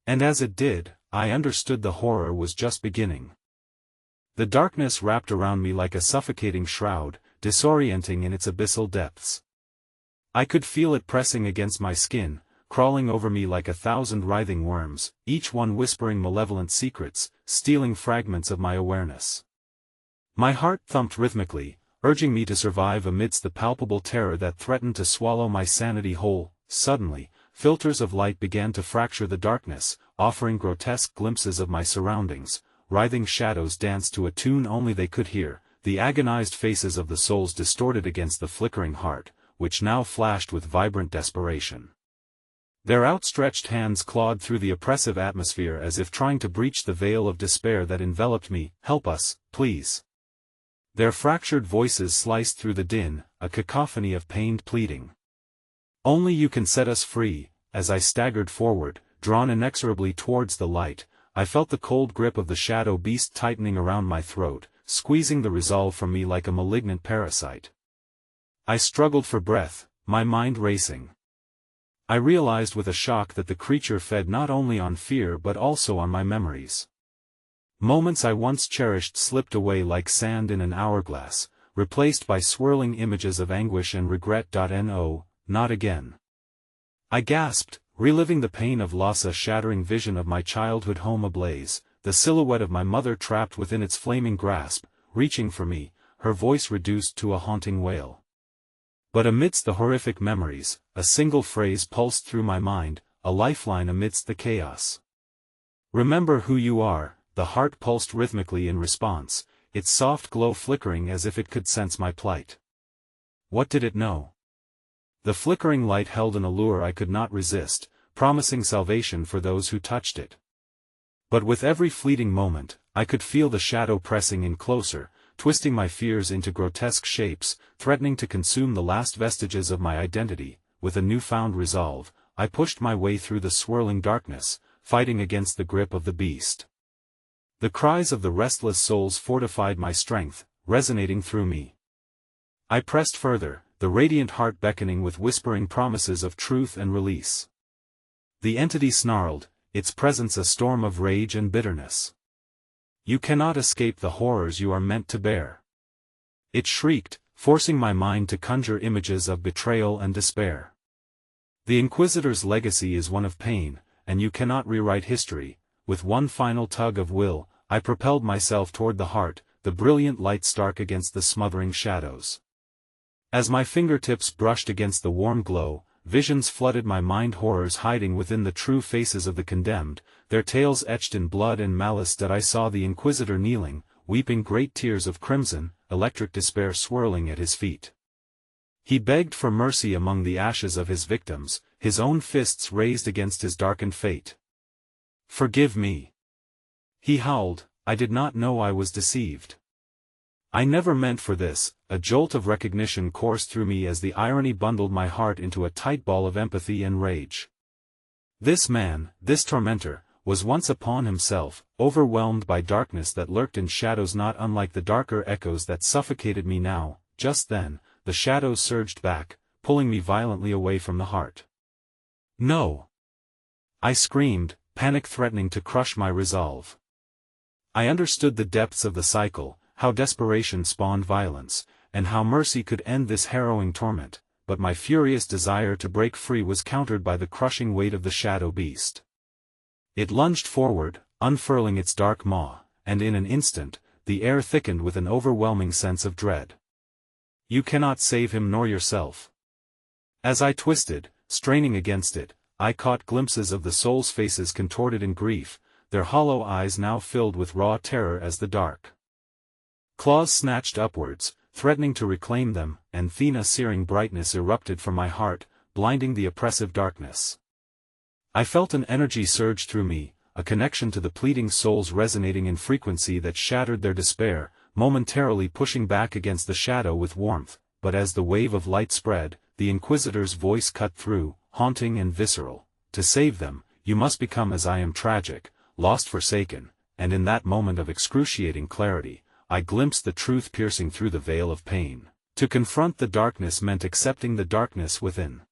And as it did, I understood the horror was just beginning. The darkness wrapped around me like a suffocating shroud, disorienting in its abyssal depths. I could feel it pressing against my skin, crawling over me like 1,000 writhing worms, each one whispering malevolent secrets, stealing fragments of my awareness. My heart thumped rhythmically, urging me to survive amidst the palpable terror that threatened to swallow my sanity whole. Suddenly, filters of light began to fracture the darkness, offering grotesque glimpses of my surroundings. Writhing shadows danced to a tune only they could hear, the agonized faces of the souls distorted against the flickering heart, which now flashed with vibrant desperation. Their outstretched hands clawed through the oppressive atmosphere as if trying to breach the veil of despair that enveloped me. "Help us, please." Their fractured voices sliced through the din, a cacophony of pained pleading. "Only you can set us free." As I staggered forward, drawn inexorably towards the light, I felt the cold grip of the shadow beast tightening around my throat, squeezing the resolve from me like a malignant parasite. I struggled for breath, my mind racing. I realized with a shock that the creature fed not only on fear but also on my memories. Moments I once cherished slipped away like sand in an hourglass, replaced by swirling images of anguish and regret. No, not again. I gasped, reliving the pain of loss, a shattering vision of my childhood home ablaze, the silhouette of my mother trapped within its flaming grasp, reaching for me, her voice reduced to a haunting wail. But amidst the horrific memories, a single phrase pulsed through my mind, a lifeline amidst the chaos. "Remember who you are." The heart pulsed rhythmically in response, its soft glow flickering as if it could sense my plight. What did it know? The flickering light held an allure I could not resist, promising salvation for those who touched it. But with every fleeting moment, I could feel the shadow pressing in closer, twisting my fears into grotesque shapes, threatening to consume the last vestiges of my identity. With a newfound resolve, I pushed my way through the swirling darkness, fighting against the grip of the beast. The cries of the restless souls fortified my strength, resonating through me. I pressed further, the radiant heart beckoning with whispering promises of truth and release. The entity snarled, its presence a storm of rage and bitterness. You cannot escape the horrors you are meant to bear. It shrieked, forcing my mind to conjure images of betrayal and despair. The Inquisitor's legacy is one of pain, and you cannot rewrite history. With one final tug of will, I propelled myself toward the heart, the brilliant light stark against the smothering shadows. As my fingertips brushed against the warm glow, visions flooded my mind, horrors hiding within the true faces of the condemned, their tales etched in blood and malice. That I saw the Inquisitor kneeling, weeping great tears of crimson, electric despair swirling at his feet. He begged for mercy among the ashes of his victims, his own fists raised against his darkened fate. "Forgive me," he howled, "I did not know I was deceived. I never meant for this." A jolt of recognition coursed through me as the irony bundled my heart into a tight ball of empathy and rage. This man, this tormentor, was once a pawn himself, overwhelmed by darkness that lurked in shadows not unlike the darker echoes that suffocated me now. Just then, the shadows surged back, pulling me violently away from the heart. "No!" I screamed, panic threatening to crush my resolve. I understood the depths of the cycle, how desperation spawned violence, and how mercy could end this harrowing torment, but my furious desire to break free was countered by the crushing weight of the shadow beast. It lunged forward, unfurling its dark maw, and in an instant, the air thickened with an overwhelming sense of dread. "You cannot save him nor yourself." As I twisted, straining against it, I caught glimpses of the souls' faces contorted in grief, their hollow eyes now filled with raw terror as the dark claws snatched upwards, threatening to reclaim them, and a searing brightness erupted from my heart, blinding the oppressive darkness. I felt an energy surge through me, a connection to the pleading souls resonating in frequency that shattered their despair, momentarily pushing back against the shadow with warmth. But as the wave of light spread, the Inquisitor's voice cut through, haunting and visceral. "To save them, you must become as I am, tragic, lost, forsaken." And in that moment of excruciating clarity, I glimpsed the truth piercing through the veil of pain. To confront the darkness meant accepting the darkness within.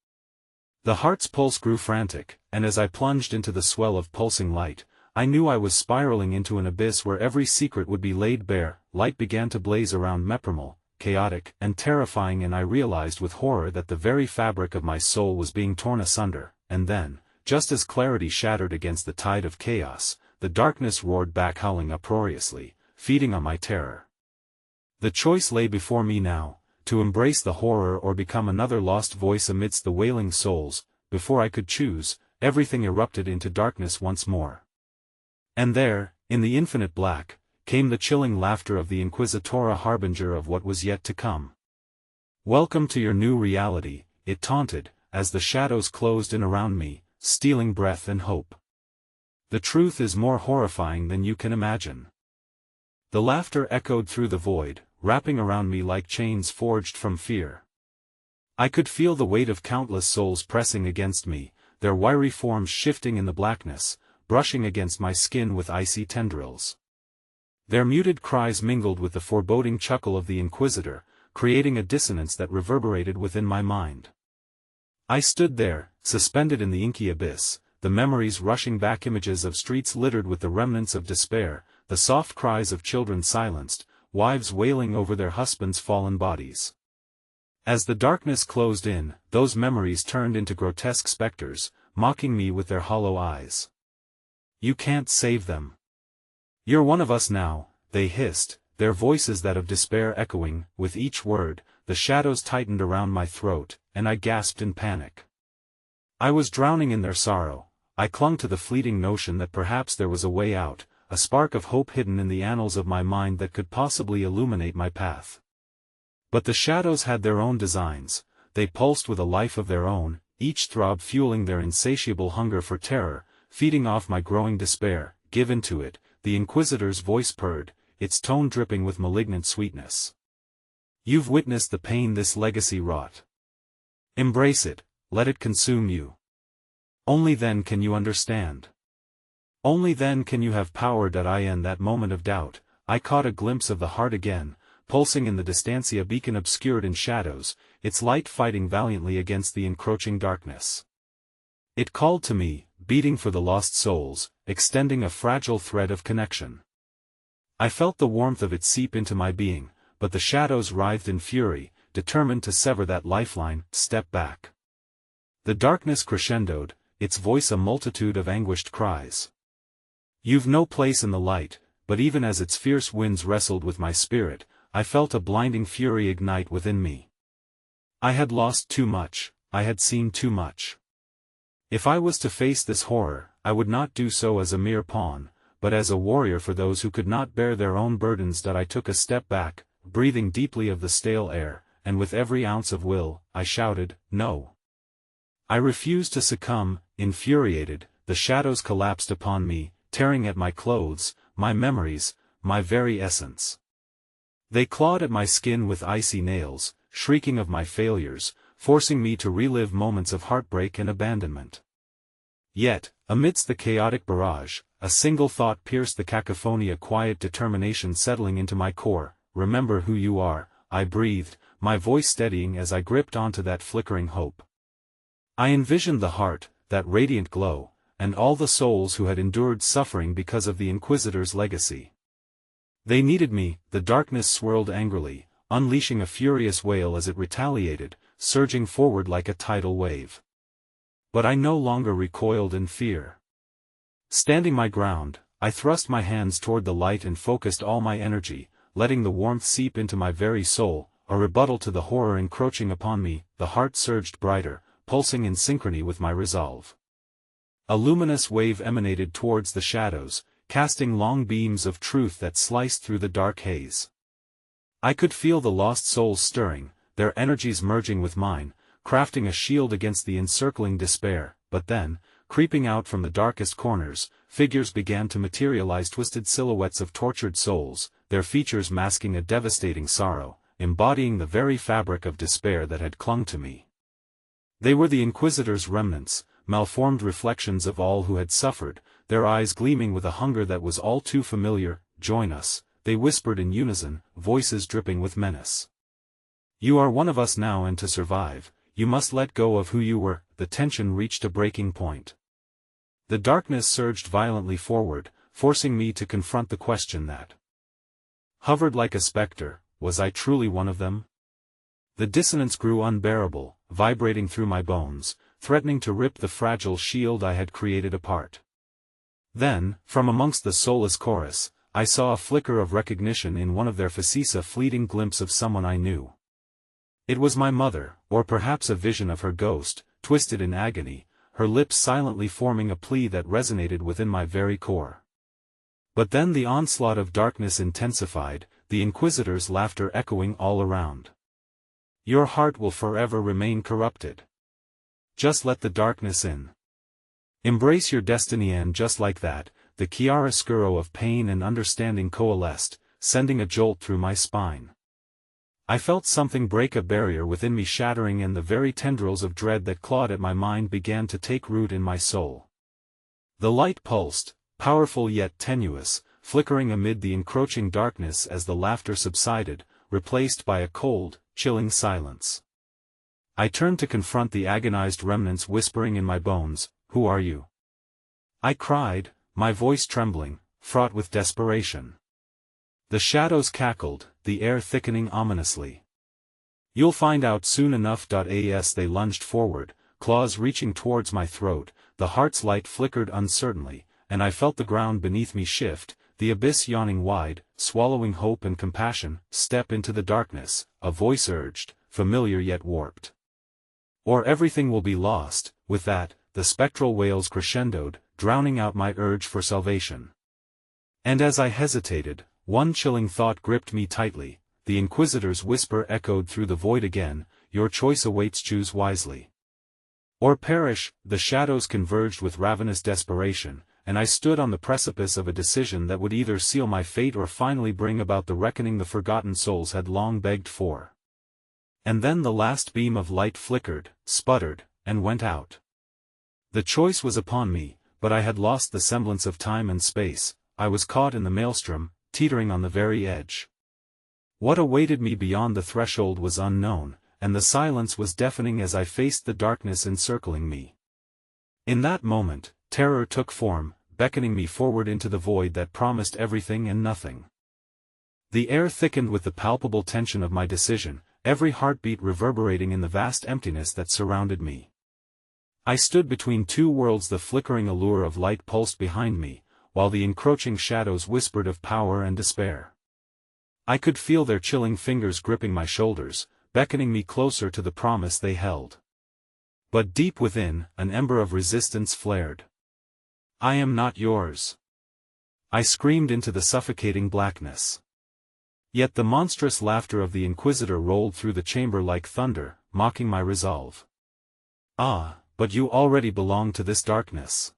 The heart's pulse grew frantic, and as I plunged into the swell of pulsing light, I knew I was spiraling into an abyss where every secret would be laid bare. Light began to blaze around Meprimal, chaotic and terrifying, and I realized with horror that the very fabric of my soul was being torn asunder. And then, just as clarity shattered against the tide of chaos, the darkness roared back, howling uproariously, feeding on my terror. The choice lay before me now, to embrace the horror or become another lost voice amidst the wailing souls. Before I could choose, everything erupted into darkness once more. And there, in the infinite black, came the chilling laughter of the Inquisitor, a harbinger of what was yet to come. "Welcome to your new reality," it taunted, as the shadows closed in around me, stealing breath and hope. "The truth is more horrifying than you can imagine." The laughter echoed through the void, wrapping around me like chains forged from fear. I could feel the weight of countless souls pressing against me, their wiry forms shifting in the blackness, brushing against my skin with icy tendrils. Their muted cries mingled with the foreboding chuckle of the Inquisitor, creating a dissonance that reverberated within my mind. I stood there, suspended in the inky abyss, the memories rushing back, images of streets littered with the remnants of despair, the soft cries of children silenced, wives wailing over their husbands' fallen bodies. As the darkness closed in, those memories turned into grotesque specters, mocking me with their hollow eyes. "You can't save them. You're one of us now," they hissed, their voices that of despair echoing. With each word, the shadows tightened around my throat, and I gasped in panic. I was drowning in their sorrow. I clung to the fleeting notion that perhaps there was a way out, a spark of hope hidden in the annals of my mind that could possibly illuminate my path. But the shadows had their own designs. They pulsed with a life of their own, each throb fueling their insatiable hunger for terror, feeding off my growing despair. "Give in to it," the Inquisitor's voice purred, its tone dripping with malignant sweetness. You've witnessed the pain this legacy wrought. Embrace it, let it consume you. Only then can you understand. Only then can you have power. In that moment of doubt, I caught a glimpse of the heart again, pulsing in the distancia, beacon obscured in shadows, its light fighting valiantly against the encroaching darkness. It called to me, beating for the lost souls, extending a fragile thread of connection. I felt the warmth of it seep into my being, but the shadows writhed in fury, determined to sever that lifeline. Step back. The darkness crescendoed, its voice a multitude of anguished cries. You've no place in the light, but even as its fierce winds wrestled with my spirit, I felt a blinding fury ignite within me. I had lost too much, I had seen too much. If I was to face this horror, I would not do so as a mere pawn, but as a warrior for those who could not bear their own burdens. I took a step back, breathing deeply of the stale air, and with every ounce of will, I shouted, no. I refused to succumb. Infuriated, the shadows collapsed upon me, tearing at my clothes, my memories, my very essence. They clawed at my skin with icy nails, shrieking of my failures, forcing me to relive moments of heartbreak and abandonment. Yet, amidst the chaotic barrage, a single thought pierced the cacophony, a quiet determination settling into my core. Remember who you are, I breathed, my voice steadying as I gripped onto that flickering hope. I envisioned the heart, that radiant glow, and all the souls who had endured suffering because of the Inquisitor's legacy. They needed me. The darkness swirled angrily, unleashing a furious wail as it retaliated, surging forward like a tidal wave. But I no longer recoiled in fear. Standing my ground, I thrust my hands toward the light and focused all my energy, letting the warmth seep into my very soul, a rebuttal to the horror encroaching upon me. The heart surged brighter, pulsing in synchrony with my resolve. A luminous wave emanated towards the shadows, casting long beams of truth that sliced through the dark haze. I could feel the lost souls stirring, their energies merging with mine, crafting a shield against the encircling despair. But then, creeping out from the darkest corners, figures began to materialize, twisted silhouettes of tortured souls, their features masking a devastating sorrow, embodying the very fabric of despair that had clung to me. They were the Inquisitor's remnants, malformed reflections of all who had suffered, their eyes gleaming with a hunger that was all too familiar. Join us, they whispered in unison, voices dripping with menace. You are one of us now, and to survive, you must let go of who you were. The tension reached a breaking point. The darkness surged violently forward, forcing me to confront the question that hovered like a specter: was I truly one of them? The dissonance grew unbearable, vibrating through my bones, threatening to rip the fragile shield I had created apart. Then, from amongst the soulless chorus, I saw a flicker of recognition in one of their faces, a fleeting glimpse of someone I knew. It was my mother, or perhaps a vision of her ghost, twisted in agony, her lips silently forming a plea that resonated within my very core. But then the onslaught of darkness intensified, the Inquisitor's laughter echoing all around. Your heart will forever remain corrupted. Just let the darkness in. Embrace your destiny. And just like that, the chiaroscuro of pain and understanding coalesced, sending a jolt through my spine. I felt something break, a barrier within me shattering, and the very tendrils of dread that clawed at my mind began to take root in my soul. The light pulsed, powerful yet tenuous, flickering amid the encroaching darkness as the laughter subsided, replaced by a cold, chilling silence. I turned to confront the agonized remnants whispering in my bones. Who are you? I cried, my voice trembling, fraught with desperation. The shadows cackled, the air thickening ominously. You'll find out soon enough. As they lunged forward, claws reaching towards my throat, the heart's light flickered uncertainly, and I felt the ground beneath me shift, the abyss yawning wide, swallowing hope and compassion. Step into the darkness, a voice urged, familiar yet warped. Or everything will be lost. With that, the spectral wails crescendoed, drowning out my urge for salvation. And as I hesitated, one chilling thought gripped me tightly. The Inquisitor's whisper echoed through the void again: your choice awaits, choose wisely. Or perish. The shadows converged with ravenous desperation, and I stood on the precipice of a decision that would either seal my fate or finally bring about the reckoning the forgotten souls had long begged for. And then the last beam of light flickered, sputtered, and went out. The choice was upon me, but I had lost the semblance of time and space. I was caught in the maelstrom, teetering on the very edge. What awaited me beyond the threshold was unknown, and the silence was deafening as I faced the darkness encircling me. In that moment, terror took form, beckoning me forward into the void that promised everything and nothing. The air thickened with the palpable tension of my decision, every heartbeat reverberating in the vast emptiness that surrounded me. I stood between two worlds, the flickering allure of light pulsed behind me, while the encroaching shadows whispered of power and despair. I could feel their chilling fingers gripping my shoulders, beckoning me closer to the promise they held. But deep within, an ember of resistance flared. "I am not yours," I screamed into the suffocating blackness. Yet the monstrous laughter of the Inquisitor rolled through the chamber like thunder, mocking my resolve. "Ah, but you already belong to this darkness,"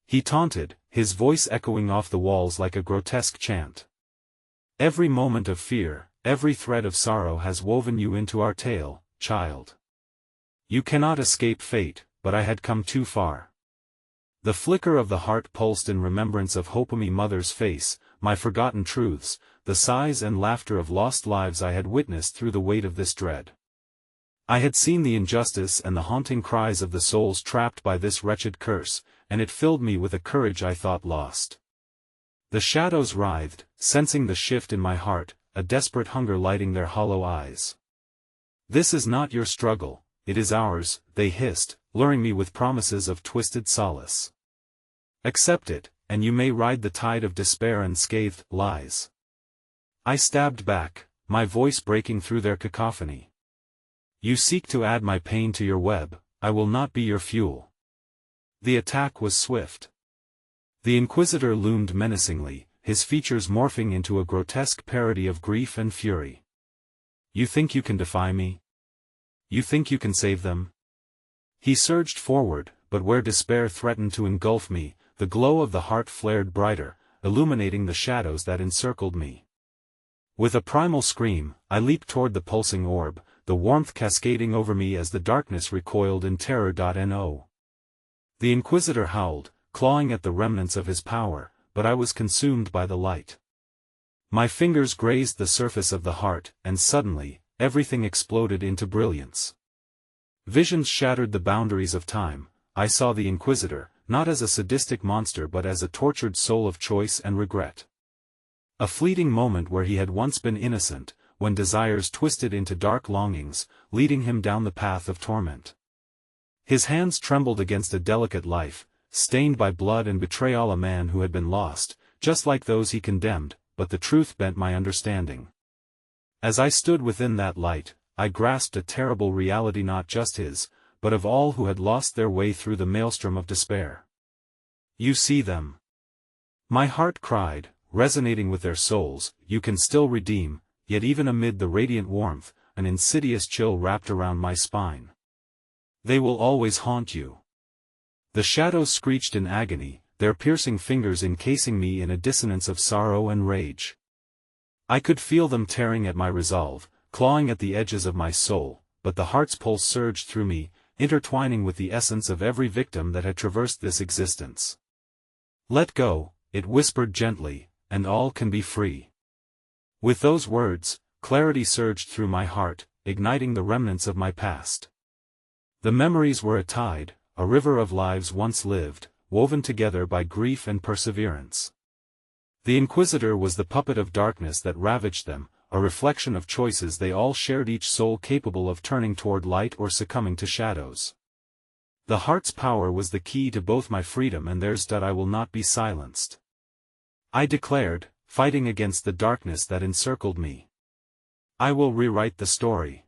he taunted, his voice echoing off the walls like a grotesque chant. "Every moment of fear, every thread of sorrow has woven you into our tale, child. You cannot escape fate," but I had come too far. The flicker of the heart pulsed in remembrance of Hopemi Mother's face, my forgotten truths, the sighs and laughter of lost lives I had witnessed through the weight of this dread. I had seen the injustice and the haunting cries of the souls trapped by this wretched curse, and it filled me with a courage I thought lost. The shadows writhed, sensing the shift in my heart, a desperate hunger lighting their hollow eyes. "This is not your struggle, it is ours," they hissed, luring me with promises of twisted solace. "Accept it, and you may ride the tide of despair and scathed lies." I stabbed back, my voice breaking through their cacophony. "You seek to add my pain to your web, I will not be your fuel." The attack was swift. The Inquisitor loomed menacingly, his features morphing into a grotesque parody of grief and fury. "You think you can defy me? You think you can save them?" He surged forward, but where despair threatened to engulf me, the glow of the heart flared brighter, illuminating the shadows that encircled me. With a primal scream, I leaped toward the pulsing orb, the warmth cascading over me as the darkness recoiled in terror. No. The Inquisitor howled, clawing at the remnants of his power, but I was consumed by the light. My fingers grazed the surface of the heart, and suddenly, everything exploded into brilliance. Visions shattered the boundaries of time. I saw the Inquisitor, not as a sadistic monster but as a tortured soul of choice and regret. A fleeting moment where he had once been innocent, when desires twisted into dark longings, leading him down the path of torment. His hands trembled against a delicate life, stained by blood and betrayal, a man who had been lost, just like those he condemned, but the truth bent my understanding. As I stood within that light, I grasped a terrible reality, not just his, but of all who had lost their way through the maelstrom of despair. "You see them," my heart cried, resonating with their souls. "You can still redeem," yet even amid the radiant warmth, an insidious chill wrapped around my spine. "They will always haunt you." The shadows screeched in agony, their piercing fingers encasing me in a dissonance of sorrow and rage. I could feel them tearing at my resolve, clawing at the edges of my soul, but the heart's pulse surged through me, intertwining with the essence of every victim that had traversed this existence. "Let go," it whispered gently, "and all can be free." With those words, clarity surged through my heart, igniting the remnants of my past. The memories were a tide, a river of lives once lived, woven together by grief and perseverance. The Inquisitor was the puppet of darkness that ravaged them, a reflection of choices they all shared, each soul capable of turning toward light or succumbing to shadows. The heart's power was the key to both my freedom and theirs. I will not be silenced, I declared, fighting against the darkness that encircled me. I will rewrite the story.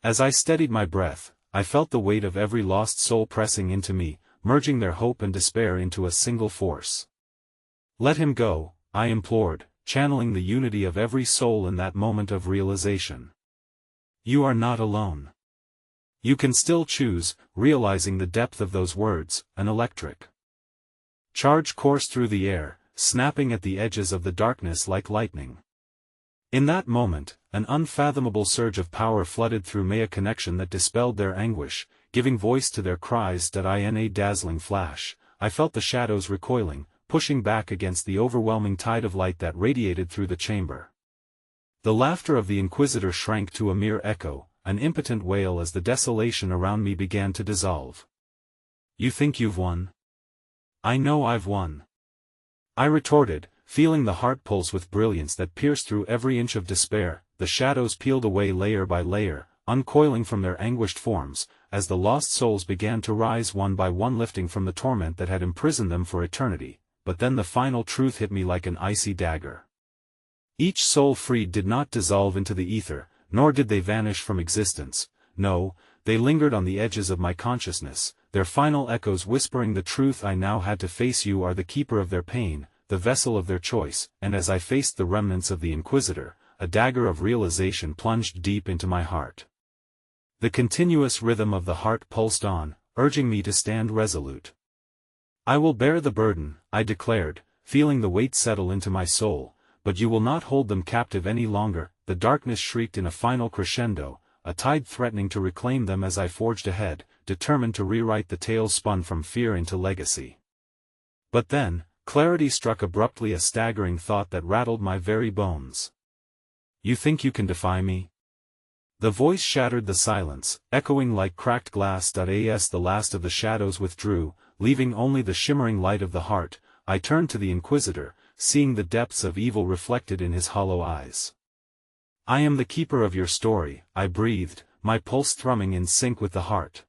As I steadied my breath, I felt the weight of every lost soul pressing into me, merging their hope and despair into a single force. "Let him go," I implored, channeling the unity of every soul in that moment of realization. "You are not alone. You can still choose," realizing the depth of those words, an electric Charge coursed through the air, snapping at the edges of the darkness like lightning. In that moment, an unfathomable surge of power flooded through me, a connection that dispelled their anguish, giving voice to their cries. In a dazzling flash, I felt the shadows recoiling, pushing back against the overwhelming tide of light that radiated through the chamber. The laughter of the Inquisitor shrank to a mere echo, an impotent wail as the desolation around me began to dissolve. "You think you've won?" "I know I've won," I retorted, feeling the heart pulse with brilliance that pierced through every inch of despair. The shadows peeled away layer by layer, uncoiling from their anguished forms, as the lost souls began to rise one by one, lifting from the torment that had imprisoned them for eternity. But then the final truth hit me like an icy dagger. Each soul freed did not dissolve into the ether, nor did they vanish from existence. No, they lingered on the edges of my consciousness, their final echoes whispering the truth I now had to face. You are the keeper of their pain, the vessel of their choice. And as I faced the remnants of the Inquisitor, a dagger of realization plunged deep into my heart. The continuous rhythm of the heart pulsed on, urging me to stand resolute. "I will bear the burden," I declared, feeling the weight settle into my soul, "but you will not hold them captive any longer." The darkness shrieked in a final crescendo, a tide threatening to reclaim them as I forged ahead, determined to rewrite the tale spun from fear into legacy. But then, clarity struck abruptly, a staggering thought that rattled my very bones. "You think you can defy me?" The voice shattered the silence, echoing like cracked glass. As the last of the shadows withdrew, leaving only the shimmering light of the heart, I turned to the Inquisitor, seeing the depths of evil reflected in his hollow eyes. "I am the keeper of your story," I breathed, my pulse thrumming in sync with the heart.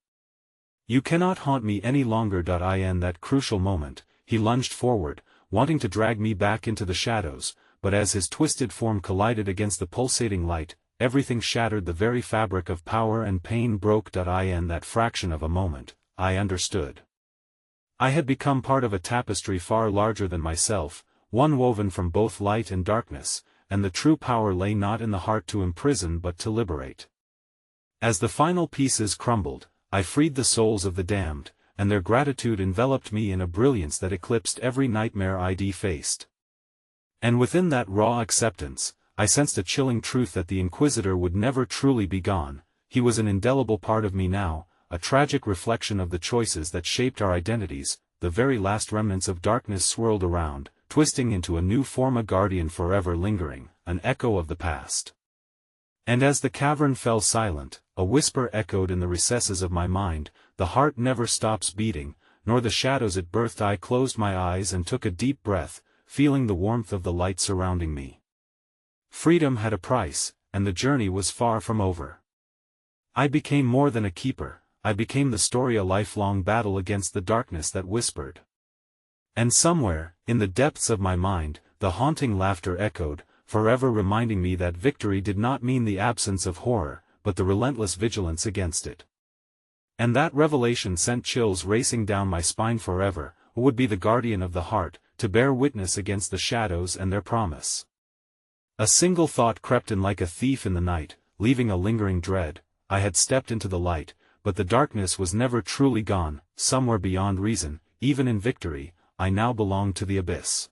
"You cannot haunt me any longer." In that crucial moment, he lunged forward, wanting to drag me back into the shadows, but as his twisted form collided against the pulsating light, everything shattered. The very fabric of power and pain broke. In that fraction of a moment, I understood. I had become part of a tapestry far larger than myself, one woven from both light and darkness, and the true power lay not in the heart to imprison but to liberate. As the final pieces crumbled, I freed the souls of the damned, and their gratitude enveloped me in a brilliance that eclipsed every nightmare I'd faced. And within that raw acceptance, I sensed a chilling truth that the Inquisitor would never truly be gone. He was an indelible part of me now, a tragic reflection of the choices that shaped our identities. The very last remnants of darkness swirled around, twisting into a new form, a guardian forever lingering, an echo of the past. And as the cavern fell silent, a whisper echoed in the recesses of my mind: "The heart never stops beating, nor the shadows it birthed." I closed my eyes and took a deep breath, feeling the warmth of the light surrounding me. Freedom had a price, and the journey was far from over. I became more than a keeper, I became the story, a lifelong battle against the darkness that whispered. And somewhere, in the depths of my mind, the haunting laughter echoed, forever reminding me that victory did not mean the absence of horror, but the relentless vigilance against it. And that revelation sent chills racing down my spine. Forever, would be the guardian of the heart, to bear witness against the shadows and their promise. A single thought crept in like a thief in the night, leaving a lingering dread. I had stepped into the light, but the darkness was never truly gone. Somewhere beyond reason, even in victory, I now belonged to the abyss.